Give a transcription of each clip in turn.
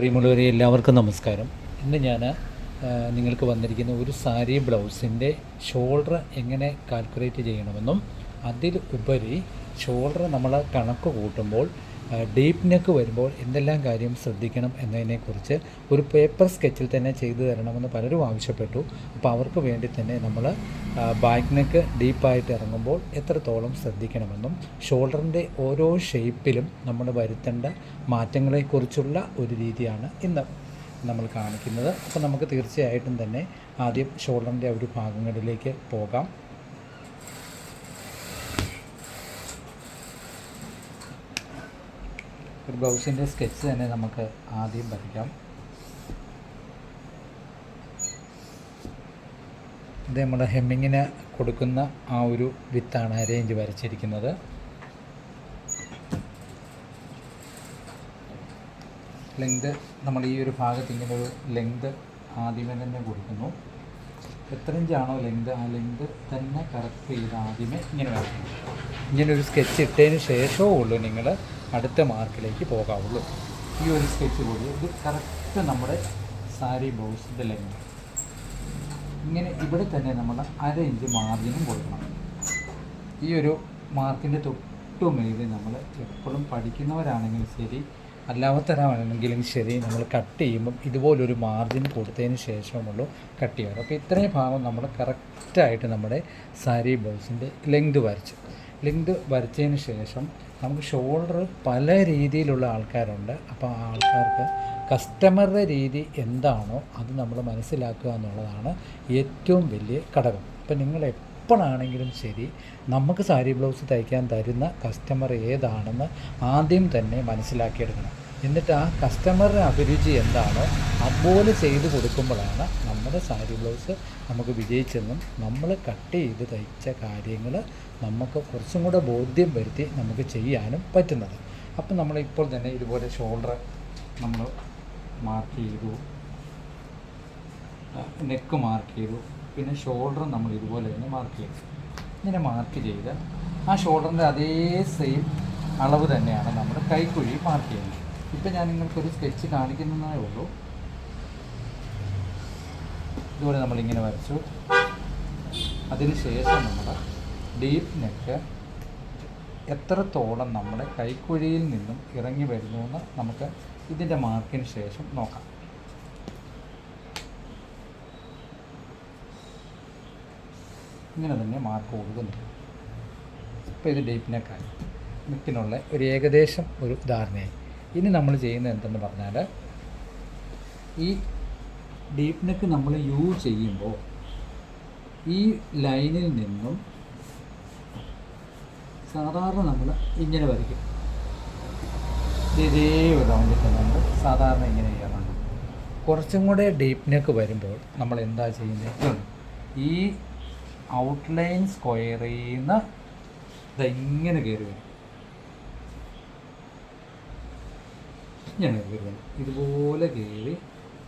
പ്രിയമുള്ളവരെ എല്ലാവർക്കും നമസ്കാരം. ഇന്ന് ഞാൻ നിങ്ങൾക്ക് വന്നിരിക്കുന്ന ഒരു സാരി ബ്ലൗസിൻ്റെ ഷോൾഡർ എങ്ങനെ കാൽക്കുലേറ്റ് ചെയ്യണമെന്നും അതിൽ ഉപരി ഷോൾഡർ നമ്മൾ കണക്ക് കൂട്ടുമ്പോൾ ഡീപ്പ് നെക്ക് വരുമ്പോൾ എന്തെല്ലാം കാര്യം ശ്രദ്ധിക്കണം എന്നതിനെക്കുറിച്ച് ഒരു പേപ്പർ സ്കെച്ചിൽ തന്നെ ചെയ്തു തരണമെന്ന് പലരും ആവശ്യപ്പെട്ടു. അപ്പോൾ അവർക്ക് വേണ്ടി തന്നെ നമ്മൾ ബാക്ക് നെക്ക് ഡീപ്പായിട്ട് ഇറങ്ങുമ്പോൾ എത്രത്തോളം ശ്രദ്ധിക്കണമെന്നും ഷോൾഡറിൻ്റെ ഓരോ ഷേപ്പിലും നമ്മൾ വരുത്തേണ്ട മാറ്റങ്ങളെക്കുറിച്ചുള്ള ഒരു രീതിയാണ് ഇന്ന് നമ്മൾ കാണിക്കുന്നത്. അപ്പോൾ നമുക്ക് തീർച്ചയായിട്ടും തന്നെ ആദ്യം ഷോൾഡറിൻ്റെ ഒരു ഭാഗങ്ങളിലേക്ക് പോകാം. ഒരു ബ്ലൗസിൻ്റെ സ്കെച്ച് തന്നെ നമുക്ക് ആദ്യം വരയ്ക്കാം. ഇത് നമ്മുടെ ഹെമ്മിങ്ങിന് കൊടുക്കുന്ന ആ ഒരു വിത്താണ് അരേഞ്ച് വരച്ചിരിക്കുന്നത്. ലെങ്ത് നമ്മൾ ഈ ഒരു ഭാഗത്ത് ഇങ്ങനെ ഒരു ലെങ്ത് ആദ്യമേ തന്നെ കൊടുക്കുന്നു. എത്ര ഇഞ്ചാണോ ലെങ്ത് ആ ലെങ്ത് തന്നെ കറക്റ്റ് ചെയ്ത് ആദ്യമേ ഇങ്ങനെ വരയ്ക്കണം. ഇങ്ങനൊരു സ്കെച്ച് ഇട്ടതിന് ശേഷമേ ഉള്ളൂ നിങ്ങൾ അടുത്ത മാർക്കിലേക്ക് പോകാവുള്ളൂ. ഈ ഒരു സ്കെച്ച് കൂടി ഇത് കറക്റ്റ് നമ്മുടെ സാരി ബ്ലൗസിൻ്റെ ലെങ്ത്. ഇങ്ങനെ ഇവിടെ തന്നെ നമ്മൾ 1/2 ഇഞ്ച് മാർജിനും കൊടുക്കണം. ഈ ഒരു മാർക്കിൻ്റെ തൊട്ടുമേൽ നമ്മൾ എപ്പോഴും പഠിക്കുന്നവരാണെങ്കിലും ശരി അല്ലാത്തവരാണെങ്കിലും ശരി നമ്മൾ കട്ട് ചെയ്യുമ്പം ഇതുപോലൊരു മാർജിൻ കൊടുത്തതിന് ശേഷമുള്ളൂ കട്ട് ചെയ്യാറ്. അപ്പോൾ ഇത്രയും ഭാഗം നമ്മൾ കറക്റ്റായിട്ട് നമ്മുടെ സാരി ബ്ലൗസിൻ്റെ ലെങ്ത് വരച്ചതിന് ശേഷം നമുക്ക് ഷോൾഡർ പല രീതിയിലുള്ള ആൾക്കാരുണ്ട്. അപ്പോൾ ആ ആൾക്കാർക്ക് കസ്റ്റമറുടെ രീതി എന്താണോ അത് നമ്മൾ മനസ്സിലാക്കുക എന്നുള്ളതാണ് ഏറ്റവും വലിയ ഘടകം. അപ്പോൾ നിങ്ങൾ എപ്പോഴാണെങ്കിലും ശരി നമുക്ക് സാരി ബ്ലൗസ് തയ്ക്കാൻ തരുന്ന കസ്റ്റമർ ഏതാണെന്ന് ആദ്യം തന്നെ മനസ്സിലാക്കിയെടുക്കണം. എന്നിട്ട് ആ കസ്റ്റമറുടെ അഭിരുചി എന്താണോ അതുപോലെ ചെയ്ത് കൊടുക്കുമ്പോഴാണ് നമ്മുടെ സാരി ബ്ലൗസ് നമുക്ക് വിജയിച്ചെന്നും നമ്മൾ കട്ട് ചെയ്ത് തയ്ച്ച കാര്യങ്ങൾ നമുക്ക് കുറച്ചും കൂടെ ബോധ്യം വരുത്തി നമുക്ക് ചെയ്യാനും പറ്റുന്നത്. അപ്പം നമ്മളിപ്പോൾ തന്നെ ഇതുപോലെ ഷോൾഡർ നമ്മൾ മാർക്ക് ചെയ്തു, നെക്ക് മാർക്ക് ചെയ്തു, പിന്നെ ഷോൾഡർ നമ്മൾ ഇതുപോലെ തന്നെ മാർക്ക് ചെയ്തു. ഇങ്ങനെ മാർക്ക് ചെയ്ത് ആ ഷോൾഡറിൻ്റെ അതേ സെയിം അളവ് തന്നെയാണ് നമ്മൾ കൈക്കുഴി മാർക്ക് ചെയ്യുന്നത്. ഇപ്പം ഞാൻ നിങ്ങൾക്കൊരു സ്കെച്ച് കാണിക്കുന്നതേ ഉള്ളൂ. ഇതുപോലെ നമ്മളിങ്ങനെ വരച്ചു. അതിന് ശേഷം നമ്മൾ ഡീപ്പ് നെക്ക് എത്രത്തോളം നമ്മുടെ കൈക്കുഴിയിൽ നിന്നും ഇറങ്ങി വരുന്നുവെന്ന് നമുക്ക് ഇതിൻ്റെ മാർക്കിന് ശേഷം നോക്കാം. ഇങ്ങനെ തന്നെ മാർക്ക് കൊടുക്കുന്നു. ഇപ്പോൾ ഇത് ഡീപ്പ് നെക്കായി നെക്കിനുള്ള ഒരു ഏകദേശം ഒരു ധാരണയായി. ഇനി നമ്മൾ ചെയ്യുന്നത് എന്തെന്ന് പറഞ്ഞാൽ ഈ ഡീപ്പ് നെക്ക് നമ്മൾ ചെയ്യുമ്പോൾ ഈ ലൈനിൽ നിന്നും സാധാരണ നമ്മൾ ഇങ്ങനെ വരയ്ക്കും. ഇതേ ഒരു റൗണ്ടിൽ തന്നെ നമ്മൾ സാധാരണ ഇങ്ങനെ ചെയ്യാറുണ്ട്. കുറച്ചും കൂടെ ഡീപ്പ് നെക്ക് വരുമ്പോൾ നമ്മൾ എന്താ ചെയ്യുന്നത്, ഈ ഔട്ട്ലൈൻ സ്ക്വയറിൽ നിന്ന് ഇങ്ങനെ കയറി വരും. ഇങ്ങനെ കയറി വരും. ഇതുപോലെ കയറി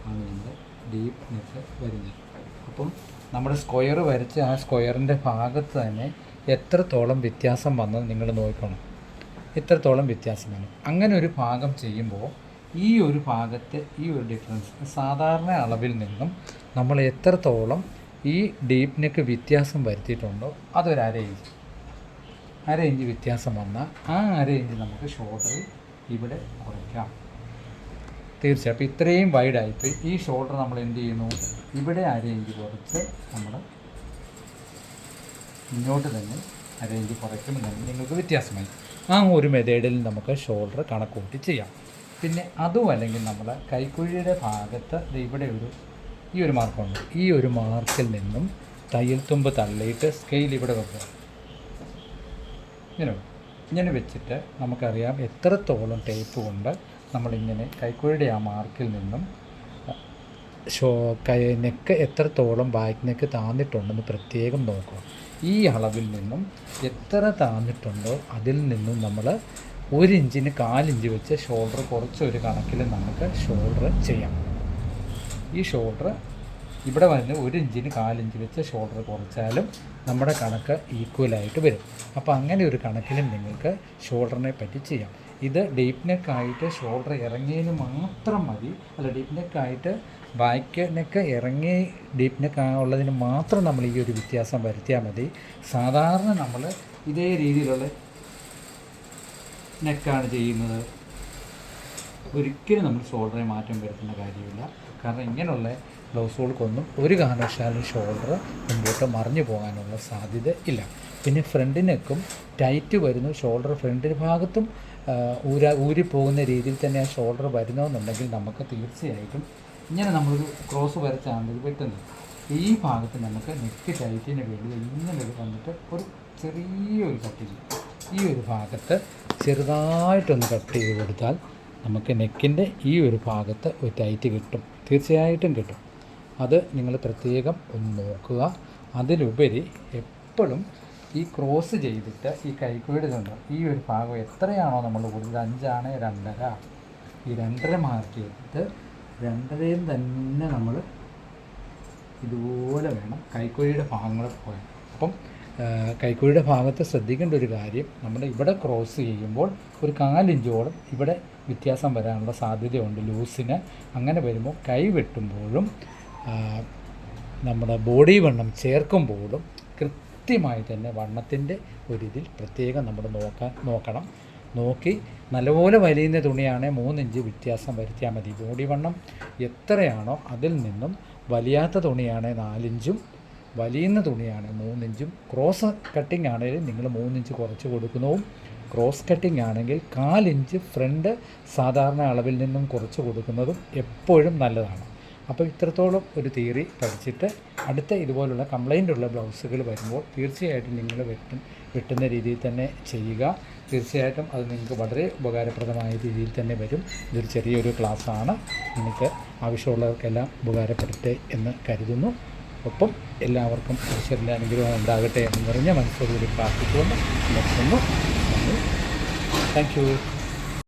ആണ് നമ്മുടെ ഡീപ്പ് നെക്ക് വരുന്നത്. അപ്പം നമ്മുടെ സ്ക്വയർ വരച്ച് ആ സ്ക്വയറിൻ്റെ ഭാഗത്ത് തന്നെ എത്രത്തോളം വ്യത്യാസം വന്നത് നിങ്ങൾ നോക്കണം. എത്രത്തോളം വ്യത്യാസം വന്നു. അങ്ങനെ ഒരു ഭാഗം ചെയ്യുമ്പോൾ ഈ ഒരു ഭാഗത്ത് ഈ ഒരു ഡിഫറൻസ് സാധാരണ അളവിൽ നിന്നും നമ്മൾ എത്രത്തോളം ഈ ഡീപ്പ് നെക്ക് വ്യത്യാസം വരുത്തിയിട്ടുണ്ടോ അതൊരു 1/2 ഇഞ്ച് വ്യത്യാസം വന്നാൽ ആ 1/2 ഇഞ്ച് നമുക്ക് ഷോൾഡറിൽ ഇവിടെ കുറയ്ക്കാം. തീർച്ചയായും. അപ്പോൾ ഇത്രയും വൈഡായിപ്പോയി. ഈ ഷോൾഡർ നമ്മൾ എന്ത് ചെയ്യുന്നു, ഇവിടെ 1/2 ഇഞ്ച് കുറച്ച് നമ്മൾ ഇങ്ങോട്ട് തന്നെ 1/2 ഇഞ്ച് കുറയ്ക്കുമ്പോൾ തന്നെ നിങ്ങൾക്ക് വ്യത്യാസമായി. ആ ഒരു മെത്തേഡിൽ നമുക്ക് ഷോൾഡർ കണക്ക് കൂട്ടി ചെയ്യാം. പിന്നെ അതും അല്ലെങ്കിൽ നമ്മൾ കൈക്കുഴിയുടെ ഭാഗത്ത് ഇവിടെ ഈ ഒരു മാർക്കുണ്ട്. ഈ ഒരു മാർക്കിൽ നിന്നും തയ്യൽ തുമ്പ് തള്ളിയിട്ട് സ്കെയിൽ ഇവിടെ വെക്കുക. ഇങ്ങനെ വെച്ചിട്ട് നമുക്കറിയാം എത്രത്തോളം ടേപ്പ് കൊണ്ട് നമ്മളിങ്ങനെ കൈക്കുഴിയുടെ ആ മാർക്കിൽ നിന്നും നെക്ക് എത്രത്തോളം ബാക്ക് നെക്ക് താന്നിട്ടുണ്ടെന്ന് പ്രത്യേകം നോക്കുക. ഈ അളവിൽ നിന്നും എത്ര താന്നിട്ടുണ്ടോ അതിൽ നിന്നും നമ്മൾ 1 ഇഞ്ചിന് 1/4 ഇഞ്ച് വെച്ച് ഷോൾഡർ കുറച്ചൊരു കണക്കിൽ നമുക്ക് ഷോൾഡർ ചെയ്യാം. ഈ ഷോൾഡർ ഇവിടെ വന്ന് 1 ഇഞ്ചിന് 1/4 ഇഞ്ച് വെച്ച് ഷോൾഡർ കുറച്ചാലും നമ്മുടെ കണക്ക് ഈക്വലായിട്ട് വരും. അപ്പോൾ അങ്ങനെ ഒരു കണക്കിലും നിങ്ങൾക്ക് ഷോൾഡറിനെ പറ്റി ചെയ്യാം. ഇത് ഡീപ്പ് നെക്കായിട്ട് ഷോൾഡർ ഇറങ്ങിയതിന് മാത്രം മതി, അല്ല ഡീപ്പ് നെക്കായിട്ട് ബാക്ക് നെക്ക് ഇറങ്ങി ഡീപ്പ് നെക്ക് ഉള്ളതിന് മാത്രം നമ്മൾ ഈ ഒരു വ്യത്യാസം വരുത്തിയാൽ മതി. സാധാരണ നമ്മൾ ഇതേ രീതിയിലുള്ള നെക്കാണ് ചെയ്യുന്നത്, ഒരിക്കലും നമ്മൾ ഷോൾഡറെ മാറ്റം വരുത്തുന്ന കാര്യമില്ല. കാരണം ഇങ്ങനെയുള്ള ബ്ലൗസുകൾക്കൊന്നും ഒരു കാരണവശാലും ഷോൾഡർ മുമ്പോട്ട് മറിഞ്ഞു പോകാനുള്ള സാധ്യത ഇല്ല. പിന്നെ ഫ്രണ്ട് നെക്കും ടൈറ്റ് വരുന്നു, ഷോൾഡർ ഫ്രണ്ട് ഭാഗത്തും ഊരിപ്പോകുന്ന രീതിയിൽ തന്നെ ആ ഷോൾഡർ വരുന്നതെന്നുണ്ടെങ്കിൽ നമുക്ക് തീർച്ചയായിട്ടും ഇങ്ങനെ നമ്മളൊരു ക്രോസ് വരച്ചാണ് ഇത് വെട്ടുന്നത്. ഈ ഭാഗത്ത് നമുക്ക് നെക്ക് ടൈറ്റിന് വേണ്ടി ഇങ്ങനെ വന്നിട്ട് ഒരു ചെറിയൊരു കട്ട് ചെയ്യും. ഈ ഒരു ഭാഗത്ത് ചെറുതായിട്ടൊന്ന് കട്ട് ചെയ്ത് കൊടുത്താൽ നമുക്ക് നെക്കിൻ്റെ ഈ ഒരു ഭാഗത്ത് ഒരു ടൈറ്റ് കിട്ടും, തീർച്ചയായിട്ടും കിട്ടും. അത് നിങ്ങൾ പ്രത്യേകം ഒന്ന് നോക്കുക. അതിലുപരി എപ്പോഴും ഈ ക്രോസ് ചെയ്തിട്ട് ഈ കൈക്കുഴിയുടെ നിന്ന് ഈ ഒരു ഭാഗം എത്രയാണോ നമ്മൾ കൊടുത്തത്, 5 ആണ് 2.5, ഈ 2.5 മാർക്ക് ചെയ്തിട്ട് 2.5 തന്നെ നമ്മൾ ഇതുപോലെ വേണം കൈക്കുഴിയുടെ ഭാഗങ്ങൾ പോകാൻ. അപ്പം കൈക്കുഴിയുടെ ഭാഗത്ത് ശ്രദ്ധിക്കേണ്ട ഒരു കാര്യം, നമ്മൾ ഇവിടെ ക്രോസ് ചെയ്യുമ്പോൾ ഒരു 4 ഇഞ്ചോളം ഇവിടെ വ്യത്യാസം വരാനുള്ള സാധ്യതയുണ്ട് ലൂസിന്. അങ്ങനെ വരുമ്പോൾ കൈ വെട്ടുമ്പോഴും നമ്മുടെ ബോഡി വണ്ണം ചേർക്കുമ്പോഴും കൃത്യമായി തന്നെ വണ്ണത്തിൻ്റെ ഒരിതിൽ പ്രത്യേകം നമ്മൾ നോക്കണം. നോക്കി നല്ലപോലെ വലിയുന്ന തുണിയാണെങ്കിൽ 3 ഇഞ്ച് വ്യത്യാസം വരുത്തിയാൽ മതി. ബോഡി വണ്ണം എത്രയാണോ അതിൽ നിന്നും വലിയാത്ത തുണിയാണെങ്കിൽ 4 ഇഞ്ചും വലിയുന്ന തുണിയാണെങ്കിൽ 3 ഇഞ്ചും. ക്രോസ് കട്ടിംഗ് ആണെങ്കിൽ നിങ്ങൾ 3 ഇഞ്ച് കുറച്ച് കൊടുക്കുന്നതും, ക്രോസ് കട്ടിംഗ് ആണെങ്കിൽ 4 ഇഞ്ച് ഫ്രണ്ട് സാധാരണ അളവിൽ നിന്നും കുറച്ച് കൊടുക്കുന്നതും എപ്പോഴും നല്ലതാണ്. അപ്പോൾ ഇത്രത്തോളം ഒരു തിയറി പഠിച്ചിട്ട് അടുത്ത ഇതുപോലുള്ള കംപ്ലൈൻ്റ് ഉള്ള ബ്ലൗസുകൾ വരുമ്പോൾ തീർച്ചയായിട്ടും നിങ്ങൾ വെട്ടുന്ന രീതിയിൽ തന്നെ ചെയ്യുക. തീർച്ചയായിട്ടും അത് നിങ്ങൾക്ക് വളരെ ഉപകാരപ്രദമായ രീതിയിൽ തന്നെ വരും. ഇതൊരു ചെറിയൊരു ക്ലാസ്സാണ്, നിങ്ങൾക്ക് ആവശ്യമുള്ളവർക്കെല്ലാം ഉപകാരപ്പെടട്ടെ എന്ന് കരുതുന്നു. ഒപ്പം എല്ലാവർക്കും ഈശ്വരൻ്റെ അനുഗ്രഹം ഉണ്ടാകട്ടെ എന്ന് നിറഞ്ഞ മനസ്സോടുകൂടി പ്രാർത്ഥിച്ചുകൊണ്ട് നിർത്തുന്നു. Thank you.